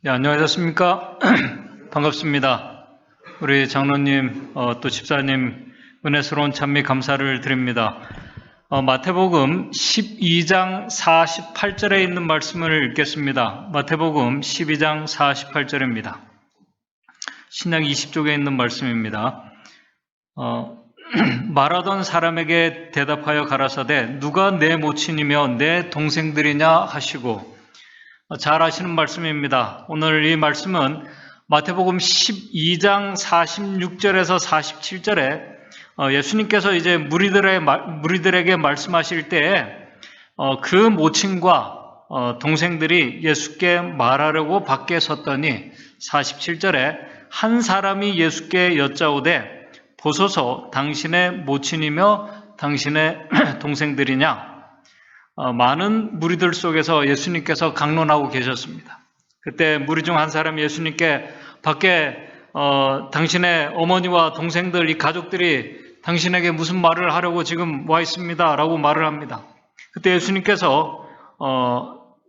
네, 안녕하셨습니까? 반갑습니다. 우리 장로님, 또 집사님 은혜스러운 찬미 감사를 드립니다. 마태복음 12장 48절에 있는 말씀을 읽겠습니다. 마태복음 12장 48절입니다. 신약 20쪽에 있는 말씀입니다. 말하던 사람에게 대답하여 가라사대 누가 내 모친이며 내 동생들이냐 하시고, 잘 아시는 말씀입니다. 오늘 이 말씀은 마태복음 12장 46절에서 47절에 예수님께서 이제 무리들에게 말씀하실 때에 그 모친과 동생들이 예수께 말하려고 밖에 섰더니 47절에 한 사람이 예수께 여짜오되 보소서 당신의 모친이며 당신의 동생들이냐? 많은 무리들 속에서 예수님께서 강론하고 계셨습니다. 그때 무리 중 한 사람이 예수님께 밖에 당신의 어머니와 동생들, 이 가족들이 당신에게 무슨 말을 하려고 지금 와 있습니다 라고 말을 합니다. 그때 예수님께서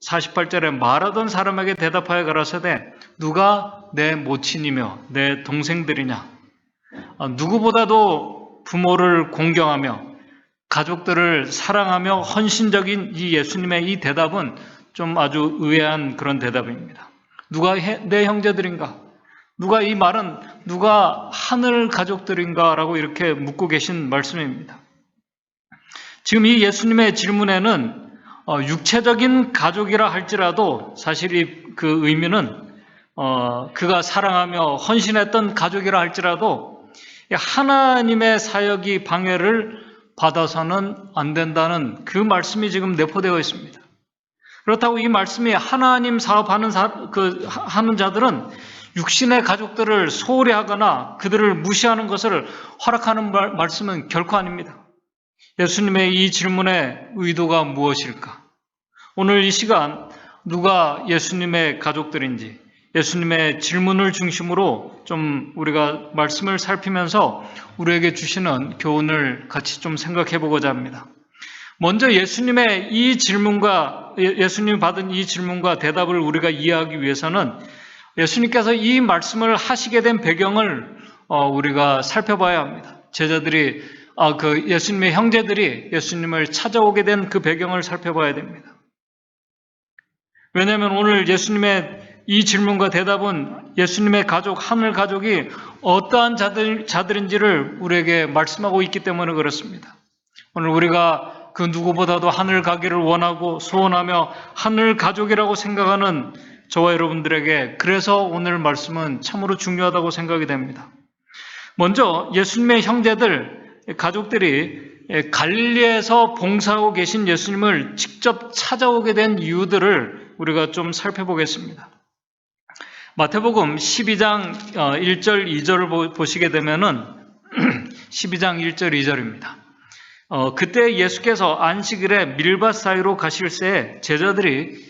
48절에 말하던 사람에게 대답하여 가라사대 누가 내 모친이며 내 동생들이냐? 누구보다도 부모를 공경하며 가족들을 사랑하며 헌신적인 이 예수님의 이 대답은 좀 아주 의아한 그런 대답입니다. 누가 내 형제들인가? 이 말은 누가 하늘 가족들인가? 라고 이렇게 묻고 계신 말씀입니다. 지금 이 예수님의 질문에는 육체적인 가족이라 할지라도 사실 그 의미는 그가 사랑하며 헌신했던 가족이라 할지라도 하나님의 사역이 방해를 받아서는 안 된다는 그 말씀이 지금 내포되어 있습니다. 그렇다고 이 말씀이 하나님 사업하는 하는 자들은 육신의 가족들을 소홀히 하거나 그들을 무시하는 것을 허락하는 말씀은 결코 아닙니다. 예수님의 이 질문의 의도가 무엇일까? 오늘 이 시간 누가 예수님의 가족들인지 예수님의 질문을 중심으로 좀 우리가 말씀을 살피면서 우리에게 주시는 교훈을 같이 좀 생각해 보고자 합니다. 먼저 예수님의 이 질문과 예수님이 받은 이 질문과 대답을 우리가 이해하기 위해서는 예수님께서 이 말씀을 하시게 된 배경을 우리가 살펴봐야 합니다. 제자들이 예수님의 형제들이 예수님을 찾아오게 된 그 배경을 살펴봐야 됩니다. 왜냐하면 오늘 예수님의 이 질문과 대답은 예수님의 가족, 하늘 가족이 어떠한 자들인지를 우리에게 말씀하고 있기 때문에 그렇습니다. 오늘 우리가 그 누구보다도 하늘 가기를 원하고 소원하며 하늘 가족이라고 생각하는 저와 여러분들에게 그래서 오늘 말씀은 참으로 중요하다고 생각이 됩니다. 먼저 예수님의 형제들, 가족들이 갈릴리에서 봉사하고 계신 예수님을 직접 찾아오게 된 이유들을 우리가 좀 살펴보겠습니다. 마태복음 12장 1절 2절을 보시게 되면은 12장 1절 2절입니다. 그때 예수께서 안식일에 밀밭 사이로 가실새 제자들이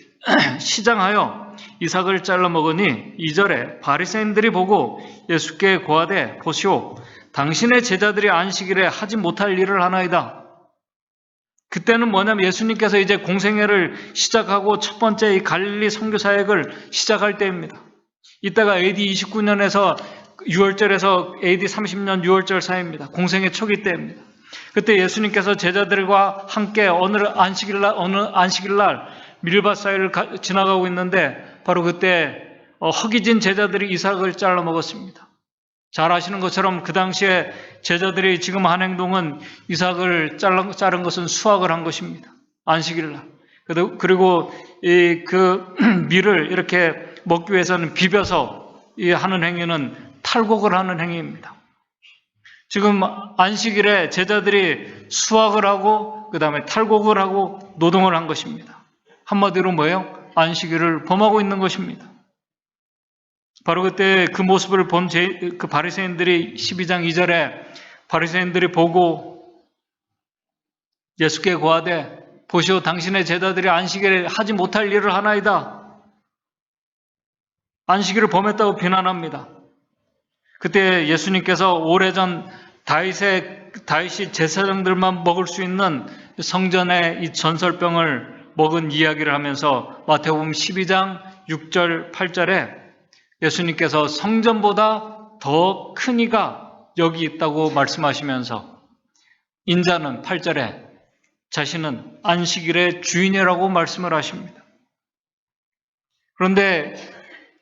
시장하여 이삭을 잘라 먹으니 2절에 바리새인들이 보고 예수께 고하되 보시오 당신의 제자들이 안식일에 하지 못할 일을 하나이다. 그때는 뭐냐면 예수님께서 이제 공생애를 시작하고 첫 번째 이 갈릴리 선교 사역을 시작할 때입니다. 이때가 AD 29년에서 6월절에서 AD 30년 6월절 사이입니다. 공생애 초기 때입니다. 그때 예수님께서 제자들과 함께 어느 안식일날 밀밭 사이를 지나가고 있는데 바로 그때 허기진 제자들이 이삭을 잘라 먹었습니다. 잘 아시는 것처럼 그 당시에 제자들이 지금 한 행동은 이삭을 자른 것은 수확을 한 것입니다. 안식일날. 그리고 그 밀을 이렇게 먹기 위해서는 비벼서 하는 행위는 탈곡을 하는 행위입니다. 지금 안식일에 제자들이 수확을 하고 그 다음에 탈곡을 하고 노동을 한 것입니다. 한마디로 뭐예요? 안식일을 범하고 있는 것입니다. 바로 그때 그 모습을 본 그 바리새인들이 12장 2절에 바리새인들이 보고 예수께 고하되 보시오 당신의 제자들이 안식일에 하지 못할 일을 하나이다. 안식일을 범했다고 비난합니다. 그때 예수님께서 오래전 다윗이 제사장들만 먹을 수 있는 성전의 이 전설병을 먹은 이야기를 하면서 마태복음 12장 6절, 8절에 예수님께서 성전보다 더 큰 이가 여기 있다고 말씀하시면서 인자는 8절에 자신은 안식일의 주인이라고 말씀을 하십니다. 그런데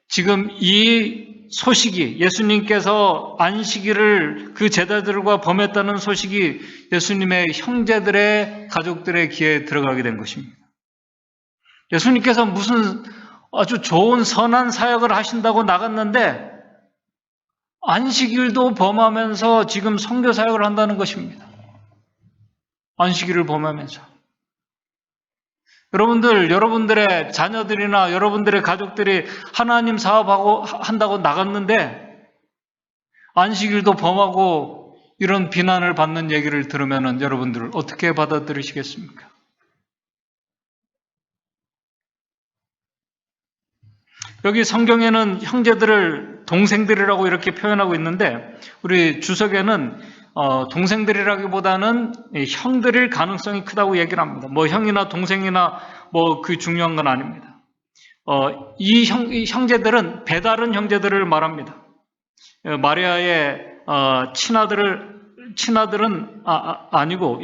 지금 이 소식이 예수님께서 안식일을 그 제자들과 범했다는 소식이 예수님의 형제들의 가족들의 귀에 들어가게 된 것입니다. 예수님께서 무슨 아주 좋은 선한 사역을 하신다고 나갔는데 안식일도 범하면서 지금 선교 사역을 한다는 것입니다. 안식일을 범하면서. 여러분들의 자녀들이나 여러분들의 가족들이 하나님 사업하고 한다고 나갔는데 안식일도 범하고 이런 비난을 받는 얘기를 들으면 여러분들 어떻게 받아들이시겠습니까? 여기 성경에는 형제들을 동생들이라고 이렇게 표현하고 있는데 우리 주석에는 동생들이라기보다는 형들일 가능성이 크다고 얘기를 합니다. 뭐 형이나 동생이나 뭐 그 중요한 건 아닙니다. 이 형제들은 배다른 형제들을 말합니다. 마리아의 친아들은 아니고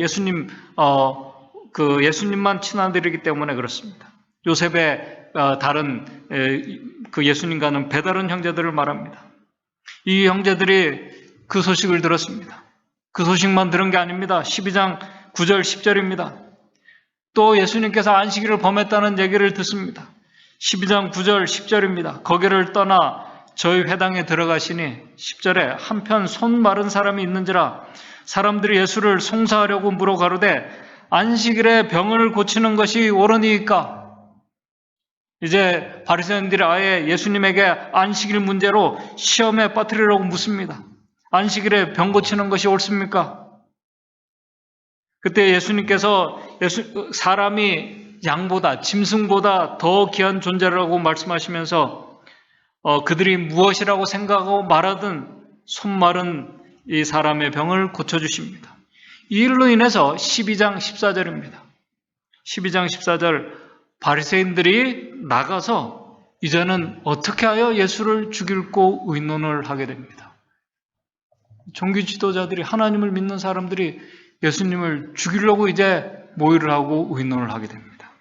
예수님만 친아들이기 때문에 그렇습니다. 요셉의 다른 그 예수님과는 배다른 형제들을 말합니다. 이 형제들이 그 소식을 들었습니다. 그 소식만 들은 게 아닙니다. 12장 9절 10절입니다. 또 예수님께서 안식일을 범했다는 얘기를 듣습니다. 12장 9절 10절입니다. 거기를 떠나 저희 회당에 들어가시니 10절에 한편 손 마른 사람이 있는지라 사람들이 예수를 송사하려고 물어 가로되 안식일에 병을 고치는 것이 옳으니까. 이제 바리새인들이 아예 예수님에게 안식일 문제로 시험에 빠뜨리려고 묻습니다. 안식일에 병 고치는 것이 옳습니까? 그때 예수님께서 사람이 양보다 짐승보다 더 귀한 존재라고 말씀하시면서 그들이 무엇이라고 생각하고 말하든 손 마른 이 사람의 병을 고쳐주십니다. 이 일로 인해서 12장 14절입니다. 12장 14절 바리새인들이 나가서 이제는 어떻게 하여 예수를 죽일고 의논을 하게 됩니다. 종교 지도자들이 하나님을 믿는 사람들이 예수님을 죽이려고 이제 모의를 하고 의논을 하게 됩니다.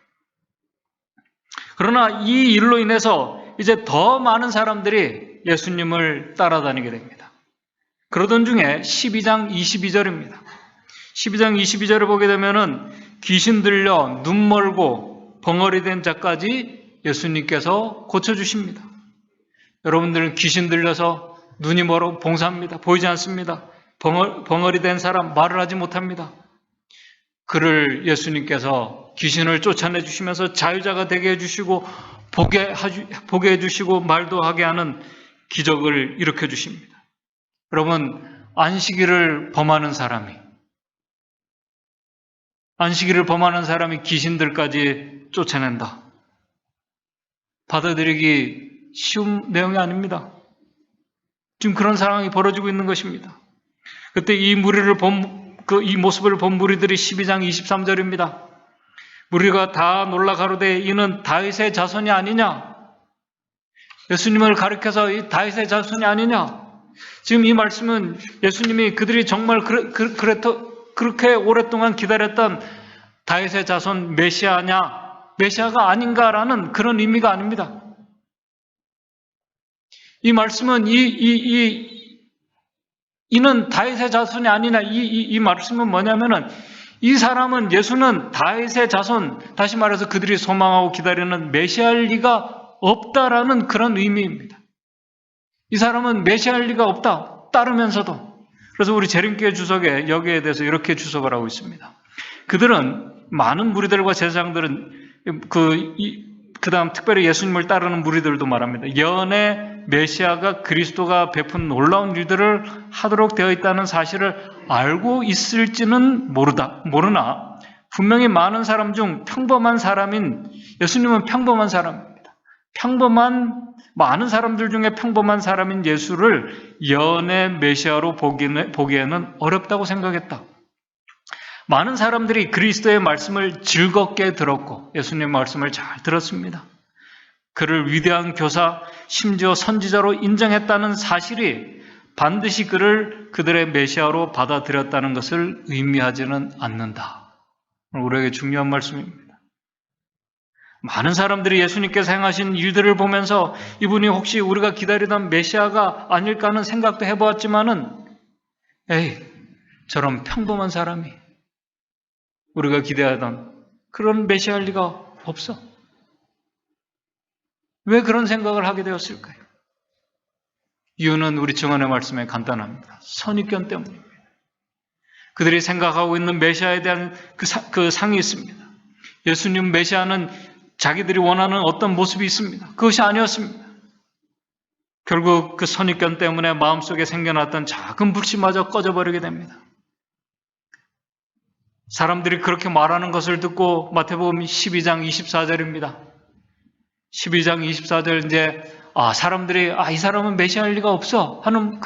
그러나 이 일로 인해서 이제 더 많은 사람들이 예수님을 따라다니게 됩니다. 그러던 중에 12장 22절입니다. 12장 22절을 보게 되면은 귀신 들려 눈 멀고 벙어리 된 자까지 예수님께서 고쳐주십니다. 여러분들은 귀신 들려서 눈이 멀어 봉사합니다. 보이지 않습니다. 벙어리 된 사람 말을 하지 못합니다. 그를 예수님께서 귀신을 쫓아내 주시면서 자유자가 되게 해주시고 보게 해주시고 말도 하게 하는 기적을 일으켜 주십니다. 여러분, 안식일을 범하는 사람이 귀신들까지 쫓아낸다. 받아들이기 쉬운 내용이 아닙니다. 지금 그런 상황이 벌어지고 있는 것입니다. 그때 이 모습을 본 무리들이 12장 23절입니다. 무리가 다 놀라 가로되 이는 다윗의 자손이 아니냐? 예수님을 가리켜서 이 다윗의 자손이 아니냐? 지금 이 말씀은 예수님이 그들이 정말 그렇게 오랫동안 기다렸던 다윗의 자손 메시아가 아닌가라는 그런 의미가 아닙니다. 이 말씀은 이는 다윗의 자손이 아니냐, 이 말씀은 뭐냐면은 이 사람은 예수는 다윗의 자손, 다시 말해서 그들이 소망하고 기다리는 메시아일 리가 없다라는 그런 의미입니다. 이 사람은 메시아일 리가 없다, 따르면서도. 그래서 우리 재림교회 주석에 여기에 대해서 이렇게 주석을 하고 있습니다. 그들은 많은 무리들과 제사장들은 그 다음 특별히 예수님을 따르는 무리들도 말합니다. 예언의 메시아가 그리스도가 베푼 놀라운 일들을 하도록 되어 있다는 사실을 알고 있을지는 모르나 분명히 많은 사람 중 평범한 사람인 예수님은 평범한 사람입니다. 많은 사람들 중에 평범한 사람인 예수를 예언의 메시아로 보기에는 어렵다고 생각했다. 많은 사람들이 그리스도의 말씀을 즐겁게 들었고 예수님의 말씀을 잘 들었습니다. 그를 위대한 교사, 심지어 선지자로 인정했다는 사실이 반드시 그를 그들의 메시아로 받아들였다는 것을 의미하지는 않는다. 우리에게 중요한 말씀입니다. 많은 사람들이 예수님께서 행하신 일들을 보면서 이분이 혹시 우리가 기다리던 메시아가 아닐까 하는 생각도 해보았지만은 에이, 저런 평범한 사람이 우리가 기대하던 그런 메시아일 리가 없어. 왜 그런 생각을 하게 되었을까요? 이유는 우리 증언의 말씀에 간단합니다. 선입견 때문입니다. 그들이 생각하고 있는 메시아에 대한 그 상이 있습니다. 예수님 메시아는 자기들이 원하는 어떤 모습이 있습니다. 그것이 아니었습니다. 결국 그 선입견 때문에 마음속에 생겨났던 작은 불씨마저 꺼져버리게 됩니다. 사람들이 그렇게 말하는 것을 듣고 마태복음 12장 24절입니다. 12장 24절 사람들이 이 사람은 메시아일 리가 없어 하는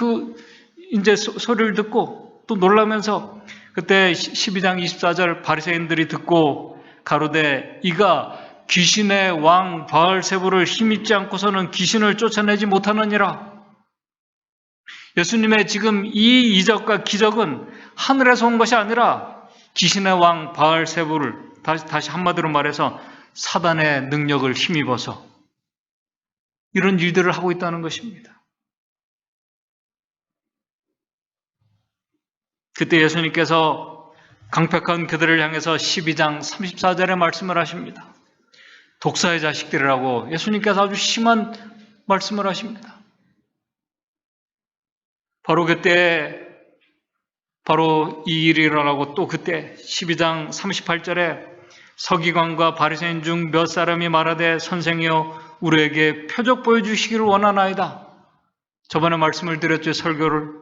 소리를 듣고 또 놀라면서 그때 12장 24절 바리새인들이 듣고 가로되 이가 귀신의 왕 바알세불을 힘입지 않고서는 귀신을 쫓아내지 못하느니라. 예수님의 지금 이 이적과 기적은 하늘에서 온 것이 아니라 귀신의 왕 바알세불을 다시 한마디로 말해서 사단의 능력을 힘입어서 이런 일들을 하고 있다는 것입니다. 그때 예수님께서 강팍한 그들을 향해서 12장 34절에 말씀을 하십니다. 독사의 자식들이라고 예수님께서 아주 심한 말씀을 하십니다. 바로 이 일이 일어나고 또 그때 12장 38절에 서기관과 바리새인 중 몇 사람이 말하되 선생이여 우리에게 표적 보여주시기를 원하나이다. 저번에 말씀을 드렸죠. 설교를.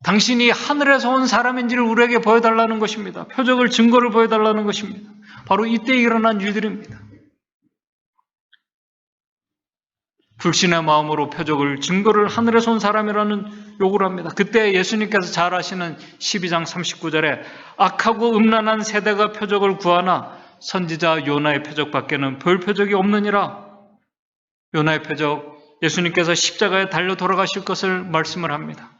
당신이 하늘에서 온 사람인지를 우리에게 보여달라는 것입니다. 표적을 증거를 보여달라는 것입니다. 바로 이때 일어난 일들입니다. 불신의 마음으로 표적을 증거를 하늘에서 온 사람이라는 요구를 합니다. 그때 예수님께서 잘 아시는 12장 39절에 악하고 음란한 세대가 표적을 구하나 선지자 요나의 표적밖에는 볼 표적이 없느니라. 요나의 표적, 예수님께서 십자가에 달려 돌아가실 것을 말씀을 합니다.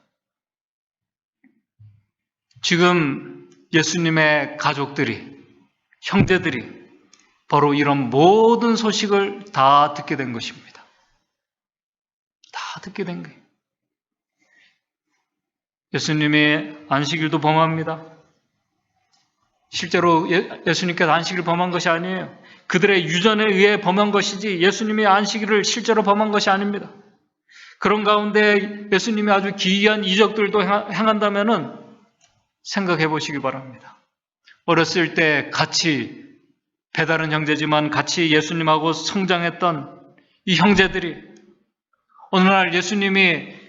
지금 예수님의 가족들이, 형제들이 바로 이런 모든 소식을 다 듣게 된 것입니다. 다 듣게 된 거예요. 예수님이 안식일도 범합니다. 실제로 예수님께서 안식일을 범한 것이 아니에요. 그들의 유전에 의해 범한 것이지 예수님이 안식일을 실제로 범한 것이 아닙니다. 그런 가운데 예수님이 아주 기이한 이적들도 행한다면은 생각해 보시기 바랍니다. 어렸을 때 같이 배다른 형제지만 같이 예수님하고 성장했던 이 형제들이 어느 날 예수님이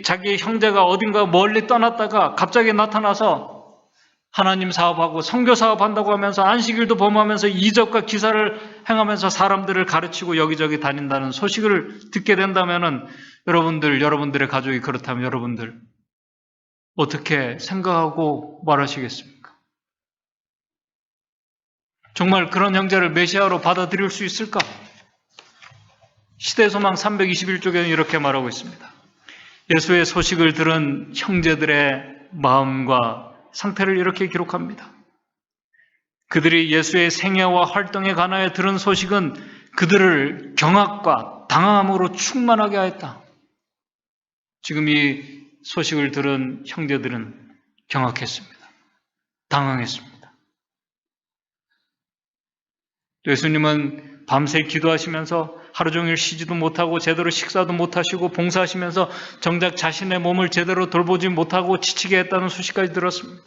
자기 형제가 어딘가 멀리 떠났다가 갑자기 나타나서 하나님 사업하고 선교 사업한다고 하면서 안식일도 범하면서 이적과 기사를 행하면서 사람들을 가르치고 여기저기 다닌다는 소식을 듣게 된다면은 여러분들의 가족이 그렇다면 여러분들 어떻게 생각하고 말하시겠습니까? 정말 그런 형제를 메시아로 받아들일 수 있을까? 시대소망 321쪽에는 이렇게 말하고 있습니다. 예수의 소식을 들은 형제들의 마음과 상태를 이렇게 기록합니다. 그들이 예수의 생애와 활동에 관하여 들은 소식은 그들을 경악과 당황함으로 충만하게 하였다. 지금 이 소식을 들은 형제들은 경악했습니다. 당황했습니다. 예수님은 밤새 기도하시면서 하루 종일 쉬지도 못하고 제대로 식사도 못하시고 봉사하시면서 정작 자신의 몸을 제대로 돌보지 못하고 지치게 했다는 소식까지 들었습니다.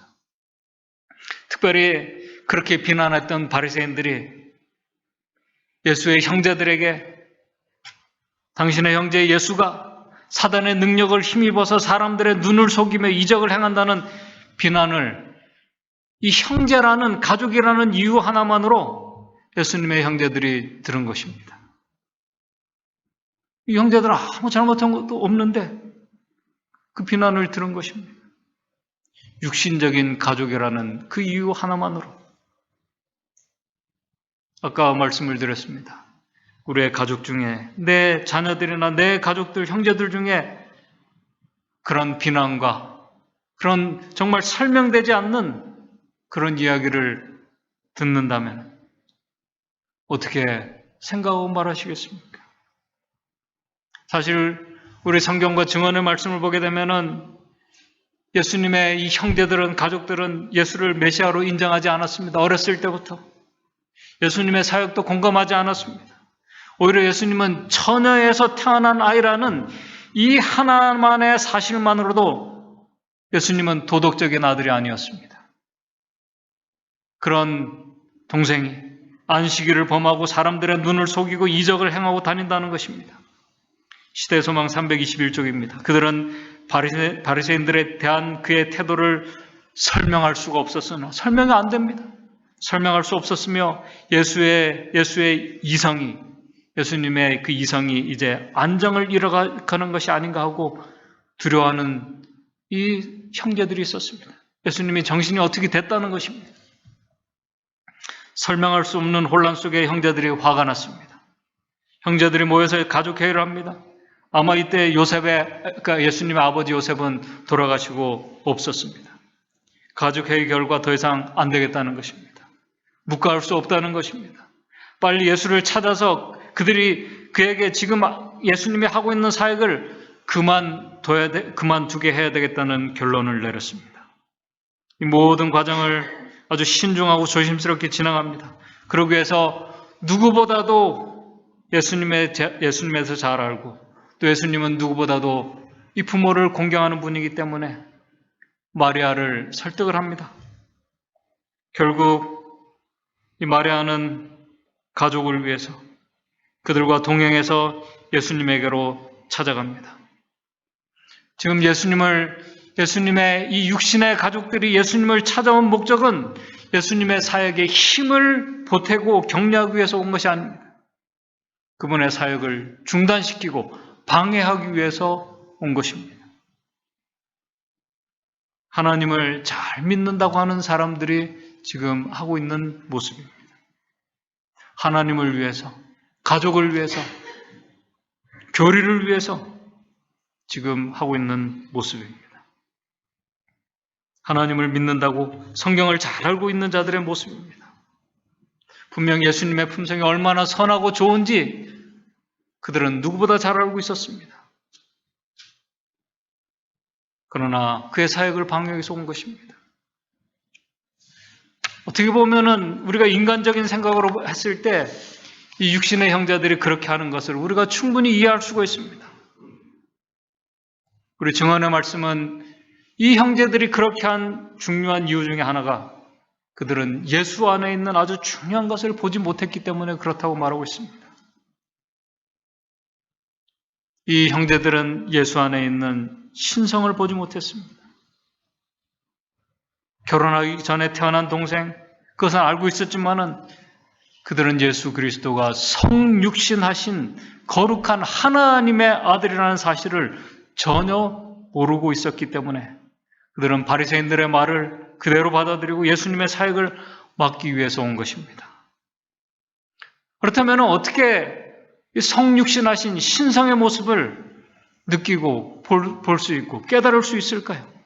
특별히 그렇게 비난했던 바리새인들이 예수의 형제들에게 당신의 형제 예수가 사단의 능력을 힘입어서 사람들의 눈을 속이며 이적을 행한다는 비난을 이 형제라는 가족이라는 이유 하나만으로 예수님의 형제들이 들은 것입니다. 이 형제들은 아무 잘못한 것도 없는데 그 비난을 들은 것입니다. 육신적인 가족이라는 그 이유 하나만으로. 아까 말씀을 드렸습니다. 우리의 가족 중에, 내 자녀들이나 내 가족들, 형제들 중에 그런 비난과 그런 정말 설명되지 않는 그런 이야기를 듣는다면 어떻게 생각하고 말하시겠습니까? 사실 우리 성경과 증언의 말씀을 보게 되면은 예수님의 이 형제들은, 가족들은 예수를 메시아로 인정하지 않았습니다. 어렸을 때부터 예수님의 사역도 공감하지 않았습니다. 오히려 예수님은 처녀에서 태어난 아이라는 이 하나만의 사실만으로도 예수님은 도덕적인 아들이 아니었습니다. 그런 동생이 안식일을 범하고 사람들의 눈을 속이고 이적을 행하고 다닌다는 것입니다. 시대소망 321쪽입니다. 그들은 바리새인들에 대한 그의 태도를 설명할 수가 없었으나, 설명이 안 됩니다. 설명할 수 없었으며 예수의 이성이, 예수님의 그 이성이 이제 안정을 잃어가는 것이 아닌가 하고 두려워하는 이 형제들이 있었습니다. 예수님이 정신이 어떻게 됐다는 것입니다. 설명할 수 없는 혼란 속에 형제들이 화가 났습니다. 형제들이 모여서 가족회의를 합니다. 아마 이때 그러니까 예수님의 아버지 요셉은 돌아가시고 없었습니다. 가족회의 결과 더 이상 안 되겠다는 것입니다. 묵과할 수 없다는 것입니다. 빨리 예수를 찾아서 그에게 지금 예수님이 하고 있는 사역을 그만두게 해야 되겠다는 결론을 내렸습니다. 이 모든 과정을 아주 신중하고 조심스럽게 진행합니다. 그러기 위해서 누구보다도 예수님에서 잘 알고, 또 예수님은 누구보다도 이 부모를 공경하는 분이기 때문에 마리아를 설득을 합니다. 결국 이 마리아는 가족을 위해서 그들과 동행해서 예수님에게로 찾아갑니다. 지금 예수님의 이 육신의 가족들이 예수님을 찾아온 목적은 예수님의 사역에 힘을 보태고 격려하기 위해서 온 것이 아닙니다. 그분의 사역을 중단시키고 방해하기 위해서 온 것입니다. 하나님을 잘 믿는다고 하는 사람들이 지금 하고 있는 모습입니다. 하나님을 위해서, 가족을 위해서, 교리를 위해서 지금 하고 있는 모습입니다. 하나님을 믿는다고 성경을 잘 알고 있는 자들의 모습입니다. 분명 예수님의 품성이 얼마나 선하고 좋은지 그들은 누구보다 잘 알고 있었습니다. 그러나 그의 사역을 방해해서 온 것입니다. 어떻게 보면은 우리가 인간적인 생각으로 했을 때 이 육신의 형제들이 그렇게 하는 것을 우리가 충분히 이해할 수가 있습니다. 우리 증언의 말씀은 이 형제들이 그렇게 한 중요한 이유 중에 하나가 그들은 예수 안에 있는 아주 중요한 것을 보지 못했기 때문에 그렇다고 말하고 있습니다. 이 형제들은 예수 안에 있는 신성을 보지 못했습니다. 결혼하기 전에 태어난 동생, 그것은 알고 있었지만은 그들은 예수 그리스도가 성육신하신 거룩한 하나님의 아들이라는 사실을 전혀 모르고 있었기 때문에 그들은 바리새인들의 말을 그대로 받아들이고 예수님의 사역을 막기 위해서 온 것입니다. 그렇다면 어떻게 성육신하신 신성의 모습을 느끼고 볼 수 있고 깨달을 수 있을까요?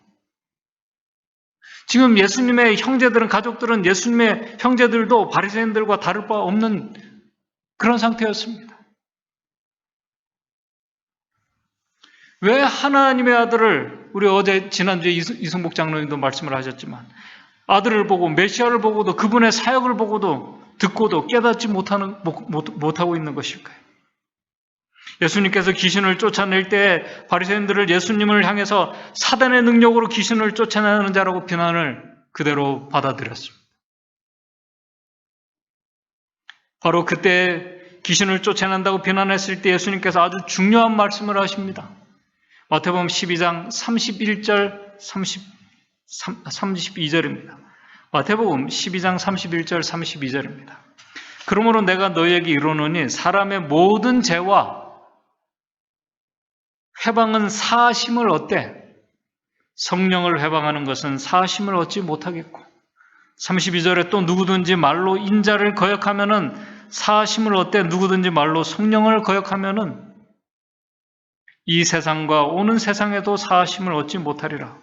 지금 예수님의 형제들은, 가족들은 예수님의 형제들도 바리새인들과 다를 바 없는 그런 상태였습니다. 왜 하나님의 아들을, 우리 지난주에 이승복 장로님도 말씀을 하셨지만 아들을 보고 메시아를 보고도 그분의 사역을 보고도 듣고도 깨닫지 못하고 있는 것일까요? 예수님께서 귀신을 쫓아낼 때 바리새인들을 예수님을 향해서 사단의 능력으로 귀신을 쫓아내는 자라고 비난을 그대로 받아들였습니다. 바로 그때 귀신을 쫓아낸다고 비난했을 때 예수님께서 아주 중요한 말씀을 하십니다. 마태복음 12장 31절 32절입니다. 마태복음 12장 31절 32절입니다. 그러므로 내가 너희에게 이르노니 사람의 모든 죄와 회방은 사하심을 얻되 성령을 회방하는 것은 사하심을 얻지 못하겠고 32절에 또 누구든지 말로 인자를 거역하면은 사심을 얻되 누구든지 말로 성령을 거역하면은 이 세상과 오는 세상에도 사심을 얻지 못하리라.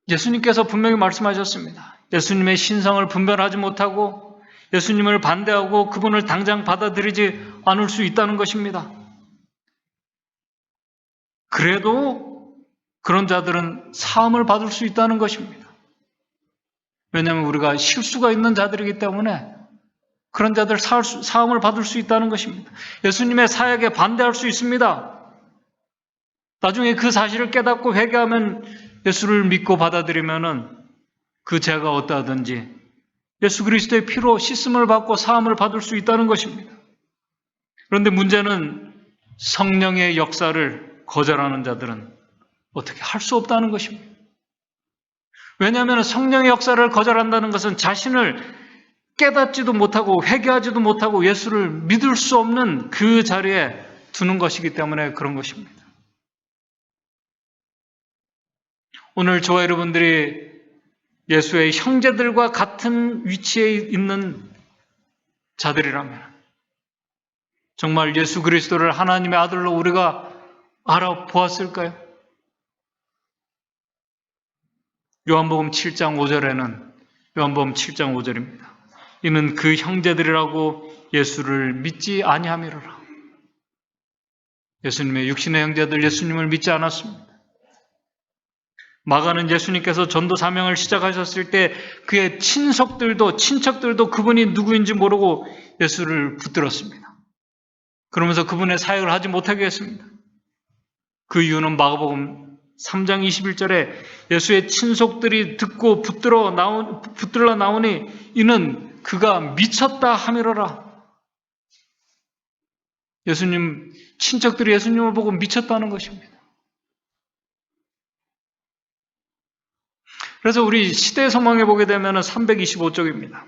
예수님께서 분명히 말씀하셨습니다. 예수님의 신성을 분별하지 못하고 예수님을 반대하고 그분을 당장 받아들이지 않을 수 있다는 것입니다. 그래도 그런 자들은 사함을 받을 수 있다는 것입니다. 왜냐하면 우리가 실수가 있는 자들이기 때문에 그런 자들 사함을 받을 수 있다는 것입니다. 예수님의 사역에 반대할 수 있습니다. 나중에 그 사실을 깨닫고 회개하면 예수를 믿고 받아들이면은 그 죄가 어떠하든지 예수 그리스도의 피로 씻음을 받고 사함을 받을 수 있다는 것입니다. 그런데 문제는 성령의 역사를 거절하는 자들은 어떻게 할 수 없다는 것입니다. 왜냐하면 성령의 역사를 거절한다는 것은 자신을 깨닫지도 못하고 회개하지도 못하고 예수를 믿을 수 없는 그 자리에 두는 것이기 때문에 그런 것입니다. 오늘 저와 여러분들이 예수의 형제들과 같은 위치에 있는 자들이라면 정말 예수 그리스도를 하나님의 아들로 우리가 알아보았을까요? 요한복음 7장 5절에는 요한복음 7장 5절입니다. 이는 그 형제들이라고 예수를 믿지 아니함이로라. 예수님의 육신의 형제들 예수님을 믿지 않았습니다. 마가는 예수님께서 전도 사명을 시작하셨을 때 그의 친척들도 그분이 누구인지 모르고 예수를 붙들었습니다. 그러면서 그분의 사역을 하지 못하게 했습니다. 그 이유는 마가복음 3장 21절에 예수의 친속들이 듣고 붙들러 나오니 이는 그가 미쳤다 함이로라. 예수님 친척들이 예수님을 보고 미쳤다는 것입니다. 그래서 우리 시대의 소망에 보게 되면 325쪽입니다.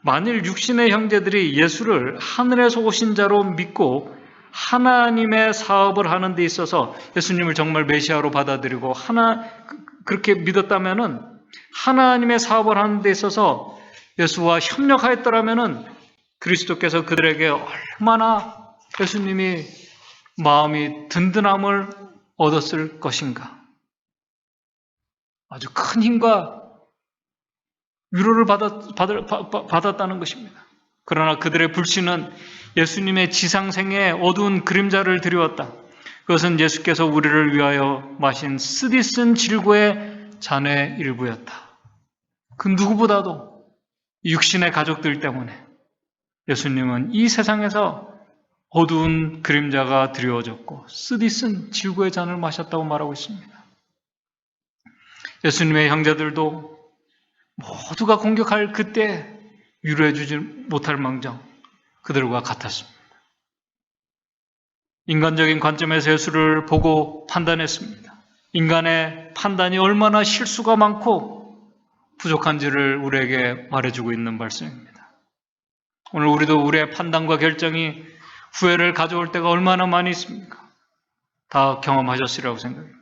만일 육신의 형제들이 예수를 하늘에서 오신 자로 믿고 하나님의 사업을 하는 데 있어서 예수님을 정말 메시아로 받아들이고 그렇게 믿었다면은 하나님의 사업을 하는 데 있어서 예수와 협력하였더라면은 그리스도께서 그들에게 얼마나 예수님이 마음이 든든함을 얻었을 것인가. 아주 큰 힘과 위로를 받았다는 것입니다. 그러나 그들의 불신은 예수님의 지상생에 어두운 그림자를 드리웠다. 그것은 예수께서 우리를 위하여 마신 쓰디쓴 질고의 잔의 일부였다. 그 누구보다도 육신의 가족들 때문에 예수님은 이 세상에서 어두운 그림자가 드리워졌고 쓰디쓴 질고의 잔을 마셨다고 말하고 있습니다. 예수님의 형제들도 모두가 공격할 그때 위로해 주지 못할 망정 그들과 같았습니다. 인간적인 관점에서 예수를 보고 판단했습니다. 인간의 판단이 얼마나 실수가 많고 부족한지를 우리에게 말해주고 있는 말씀입니다. 오늘 우리도 우리의 판단과 결정이 후회를 가져올 때가 얼마나 많이 있습니까? 다 경험하셨으리라고 생각합니다.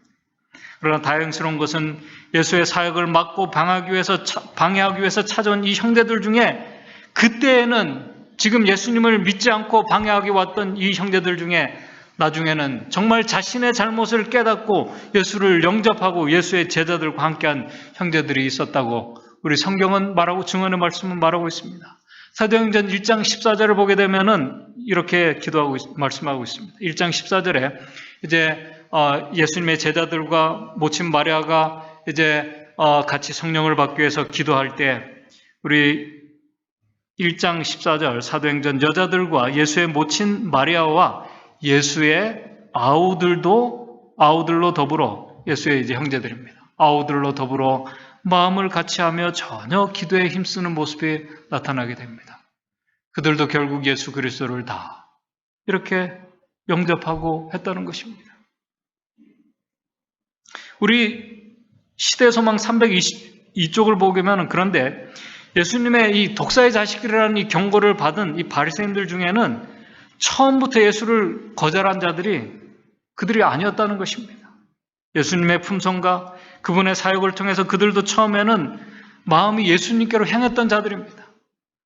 그러나 다행스러운 것은 예수의 사역을 막고 방해하기 위해서 찾아온 이 형제들 중에 그때에는 지금 예수님을 믿지 않고 방해하기 왔던 이 형제들 중에 나중에는 정말 자신의 잘못을 깨닫고 예수를 영접하고 예수의 제자들과 함께한 형제들이 있었다고 우리 성경은 말하고 증언의 말씀은 말하고 있습니다. 사도행전 1장 14절을 보게 되면은 이렇게 말씀하고 있습니다. 1장 14절에 이제 예수님의 제자들과 모친 마리아가 이제 같이 성령을 받기 위해서 기도할 때 우리 1장 14절 사도행전 여자들과 예수의 모친 마리아와 예수의 아우들로 더불어 예수의 이제 형제들입니다. 아우들로 더불어 마음을 같이하며 전혀 기도에 힘쓰는 모습이 나타나게 됩니다. 그들도 결국 예수 그리스도를 다 이렇게 영접하고 했다는 것입니다. 우리 시대 소망 322쪽을 보게 되면 그런데 예수님의 이 독사의 자식이라는 이 경고를 받은 이 바리새인들 중에는 처음부터 예수를 거절한 자들이 그들이 아니었다는 것입니다. 예수님의 품성과 그분의 사역을 통해서 그들도 처음에는 마음이 예수님께로 향했던 자들입니다.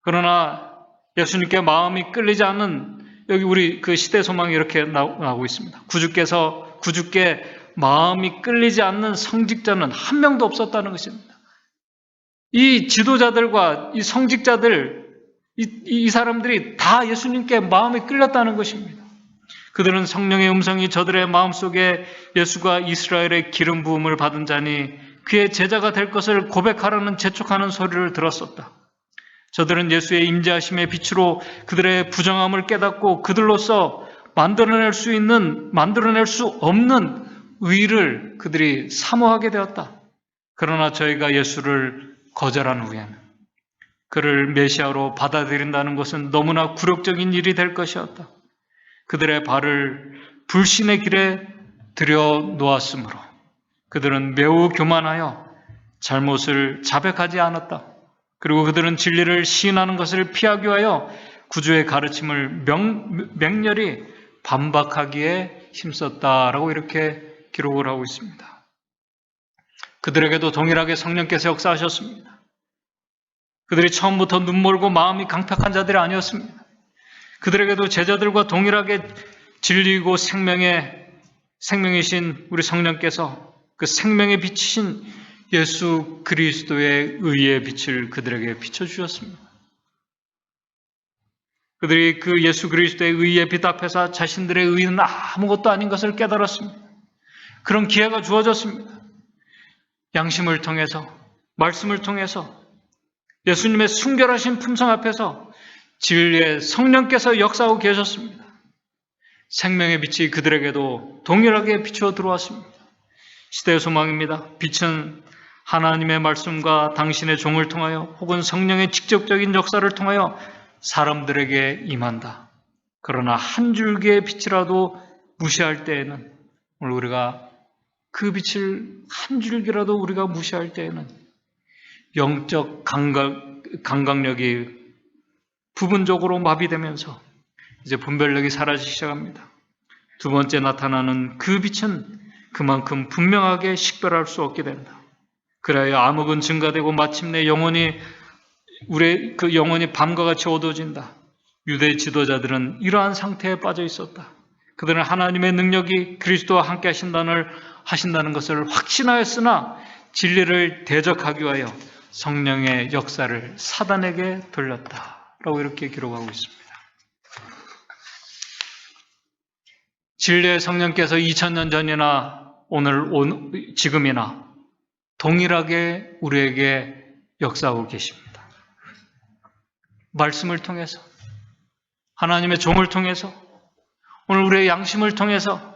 그러나 예수님께 마음이 끌리지 않는, 여기 우리 그 시대 소망이 이렇게 나오고 있습니다. 구주께 마음이 끌리지 않는 성직자는 한 명도 없었다는 것입니다. 이 지도자들과 이 성직자들, 이 사람들이 다 예수님께 마음이 끌렸다는 것입니다. 그들은 성령의 음성이 저들의 마음속에 예수가 이스라엘의 기름 부음을 받은 자니 그의 제자가 될 것을 고백하라는 재촉하는 소리를 들었었다. 저들은 예수의 임재하심의 빛으로 그들의 부정함을 깨닫고 그들로서 만들어낼 수 없는 의를 그들이 사모하게 되었다. 그러나 저희가 예수를 거절한 후에는 그를 메시아로 받아들인다는 것은 너무나 굴욕적인 일이 될 것이었다. 그들의 발을 불신의 길에 들여놓았으므로 그들은 매우 교만하여 잘못을 자백하지 않았다. 그리고 그들은 진리를 시인하는 것을 피하기 위하여 구주의 가르침을 맹렬히 반박하기에 힘썼다라고 이렇게 기록을 하고 있습니다. 그들에게도 동일하게 성령께서 역사하셨습니다. 그들이 처음부터 눈멀고 마음이 강팍한 자들이 아니었습니다. 그들에게도 제자들과 동일하게 진리이고 생명이신 우리 성령께서 그 생명의 빛이신 예수 그리스도의 의의 빛을 그들에게 비춰주셨습니다. 그들이 그 예수 그리스도의 의의 빛 앞에서 자신들의 의는 아무것도 아닌 것을 깨달았습니다. 그런 기회가 주어졌습니다. 양심을 통해서, 말씀을 통해서, 예수님의 순결하신 품성 앞에서 진리의 성령께서 역사하고 계셨습니다. 생명의 빛이 그들에게도 동일하게 비추어 들어왔습니다. 시대의 소망입니다. 빛은 하나님의 말씀과 당신의 종을 통하여 혹은 성령의 직접적인 역사를 통하여 사람들에게 임한다. 그러나 한 줄기의 빛이라도 무시할 때에는, 오늘 우리가 그 빛을 한 줄기라도 우리가 무시할 때에는 영적 감각력이 부분적으로 마비되면서 이제 분별력이 사라지기 시작합니다. 두 번째 나타나는 그 빛은 그만큼 분명하게 식별할 수 없게 된다. 그래야 암흑은 증가되고 마침내 우리의 그 영혼이 밤과 같이 어두워진다. 유대 지도자들은 이러한 상태에 빠져 있었다. 그들은 하나님의 능력이 그리스도와 함께 하신다는 것을 확신하였으나 진리를 대적하기 위하여 성령의 역사를 사단에게 돌렸다라고 이렇게 기록하고 있습니다. 진리의 성령께서 2000년 전이나 지금이나 동일하게 우리에게 역사하고 계십니다. 말씀을 통해서, 하나님의 종을 통해서, 오늘 우리의 양심을 통해서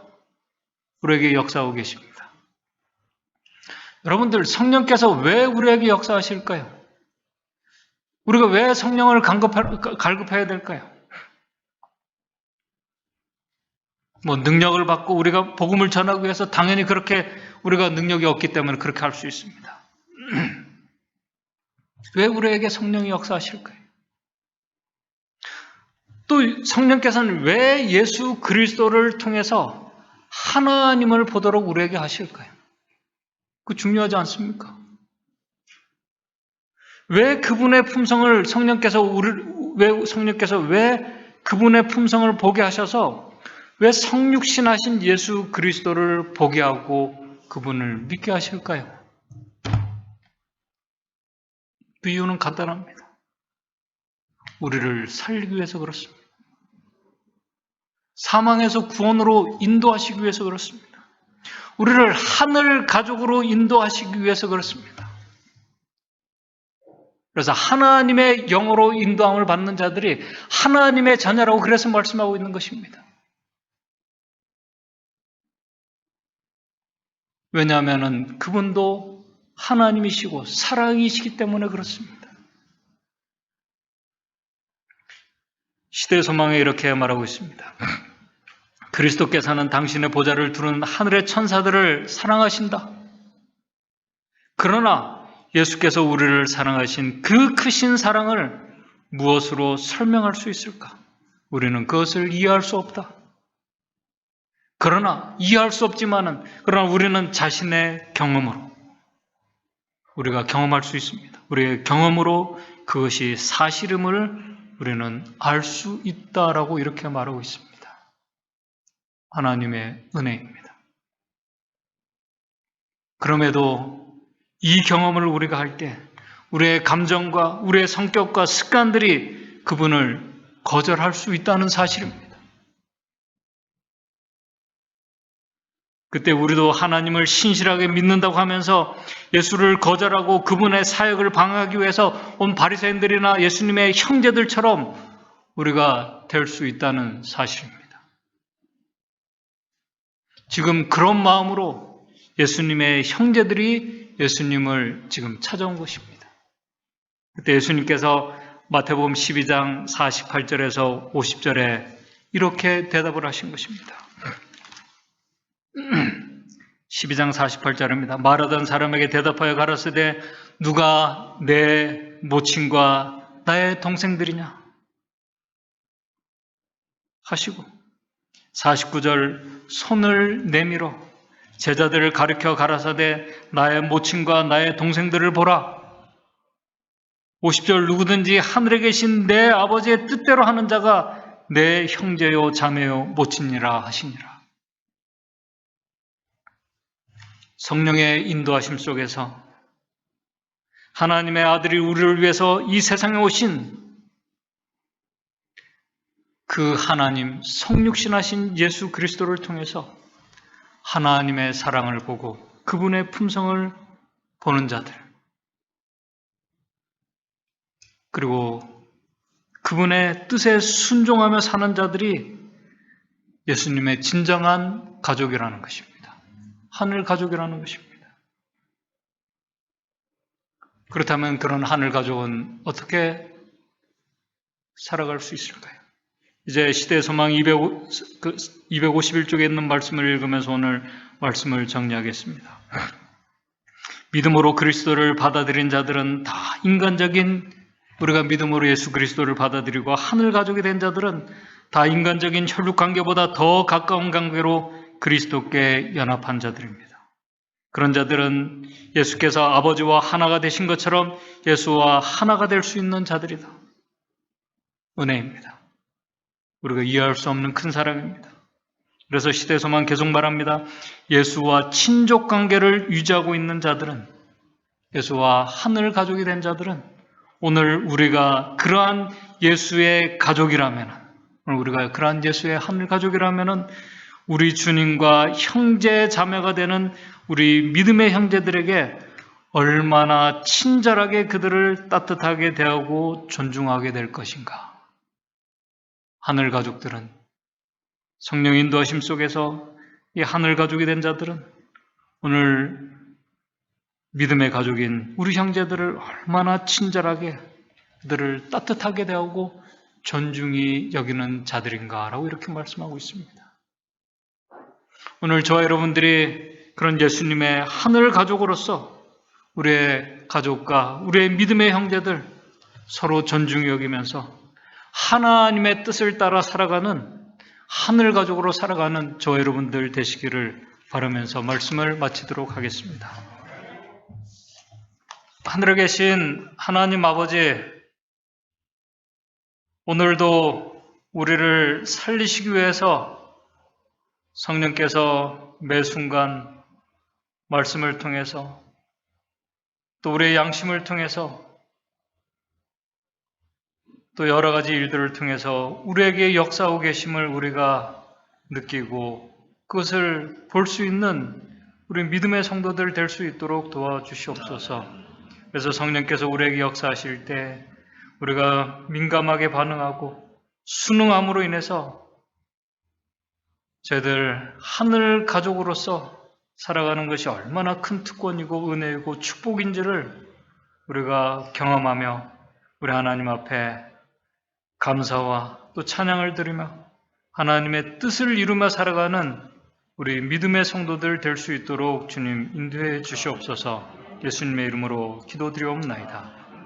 우리에게 역사하고 계십니다. 여러분들, 성령께서 왜 우리에게 역사하실까요? 우리가 왜 성령을 갈급해야 될까요? 능력을 받고 우리가 복음을 전하기 위해서 당연히 그렇게 우리가 능력이 없기 때문에 그렇게 할 수 있습니다. 왜 우리에게 성령이 역사하실까요? 또 성령께서는 왜 예수 그리스도를 통해서 하나님을 보도록 우리에게 하실까요? 그 중요하지 않습니까? 왜 그분의 품성을 성령께서 왜 그분의 품성을 보게 하셔서 왜 성육신하신 예수 그리스도를 보게 하고 그분을 믿게 하실까요? 그 이유는 간단합니다. 우리를 살리기 위해서 그렇습니다. 사망에서 구원으로 인도하시기 위해서 그렇습니다. 우리를 하늘 가족으로 인도하시기 위해서 그렇습니다. 그래서 하나님의 영으로 인도함을 받는 자들이 하나님의 자녀라고 그래서 말씀하고 있는 것입니다. 왜냐하면 그분도 하나님이시고 사랑이시기 때문에 그렇습니다. 시대의 소망에 이렇게 말하고 있습니다. 그리스도께서는 당신의 보좌를 두른 하늘의 천사들을 사랑하신다. 그러나 예수께서 우리를 사랑하신 그 크신 사랑을 무엇으로 설명할 수 있을까? 우리는 그것을 이해할 수 없다. 그러나 우리는 자신의 경험으로 우리가 경험할 수 있습니다. 우리의 경험으로 그것이 사실임을 우리는 알 수 있다라고 이렇게 말하고 있습니다. 하나님의 은혜입니다. 그럼에도 이 경험을 우리가 할 때 우리의 감정과 우리의 성격과 습관들이 그분을 거절할 수 있다는 사실입니다. 그때 우리도 하나님을 신실하게 믿는다고 하면서 예수를 거절하고 그분의 사역을 방해하기 위해서 온 바리새인들이나 예수님의 형제들처럼 우리가 될 수 있다는 사실입니다. 지금 그런 마음으로 예수님의 형제들이 예수님을 지금 찾아온 것입니다. 그때 예수님께서 마태복음 12장 48절에서 50절에 이렇게 대답을 하신 것입니다. 12장 48절입니다. 말하던 사람에게 대답하여 가라사대 누가 내 모친과 나의 동생들이냐 하시고 49절 손을 내밀어 제자들을 가르쳐 가라사대 나의 모친과 나의 동생들을 보라. 50절 누구든지 하늘에 계신 내 아버지의 뜻대로 하는 자가 내 형제요 자매요 모친이라 하시니라. 성령의 인도하심 속에서 하나님의 아들이 우리를 위해서 이 세상에 오신 그 하나님 성육신하신 예수 그리스도를 통해서 하나님의 사랑을 보고 그분의 품성을 보는 자들, 그리고 그분의 뜻에 순종하며 사는 자들이 예수님의 진정한 가족이라는 것입니다. 하늘 가족이라는 것입니다. 그렇다면 그런 하늘 가족은 어떻게 살아갈 수 있을까요? 이제 시대의 소망 251쪽에 있는 말씀을 읽으면서 오늘 말씀을 정리하겠습니다. 믿음으로 그리스도를 받아들인 자들은 다 인간적인, 우리가 믿음으로 예수 그리스도를 받아들이고 하늘 가족이 된 자들은 다 인간적인 혈육 관계보다 더 가까운 관계로 그리스도께 연합한 자들입니다. 그런 자들은 예수께서 아버지와 하나가 되신 것처럼 예수와 하나가 될 수 있는 자들이다. 은혜입니다. 우리가 이해할 수 없는 큰 사랑입니다. 그래서 시대소망 계속 말합니다. 예수와 친족 관계를 유지하고 있는 자들은, 예수와 하늘 가족이 된 자들은 오늘 우리가 그러한 예수의 가족이라면, 오늘 우리가 그러한 예수의 하늘 가족이라면 우리 주님과 형제 자매가 되는 우리 믿음의 형제들에게 얼마나 친절하게 그들을 따뜻하게 대하고 존중하게 될 것인가. 하늘 가족들은 성령 인도하심 속에서 이 하늘 가족이 된 자들은 오늘 믿음의 가족인 우리 형제들을 얼마나 친절하게 그들을 따뜻하게 대하고 존중히 여기는 자들인가라고 이렇게 말씀하고 있습니다. 오늘 저와 여러분들이 그런 예수님의 하늘 가족으로서 우리의 가족과 우리의 믿음의 형제들 서로 존중히 여기면서 하나님의 뜻을 따라 살아가는 하늘 가족으로 살아가는 저와 여러분들 되시기를 바라면서 말씀을 마치도록 하겠습니다. 하늘에 계신 하나님 아버지, 오늘도 우리를 살리시기 위해서 성령께서 매 순간 말씀을 통해서 또 우리의 양심을 통해서 또 여러 가지 일들을 통해서 우리에게 역사하고 계심을 우리가 느끼고 그것을 볼 수 있는 우리 믿음의 성도들 될 수 있도록 도와주시옵소서. 그래서 성령께서 우리에게 역사하실 때 우리가 민감하게 반응하고 순응함으로 인해서 저희들 하늘 가족으로서 살아가는 것이 얼마나 큰 특권이고 은혜이고 축복인지를 우리가 경험하며 우리 하나님 앞에 감사와 또 찬양을 드리며 하나님의 뜻을 이루며 살아가는 우리 믿음의 성도들 될 수 있도록 주님 인도해 주시옵소서. 예수님의 이름으로 기도드리옵나이다.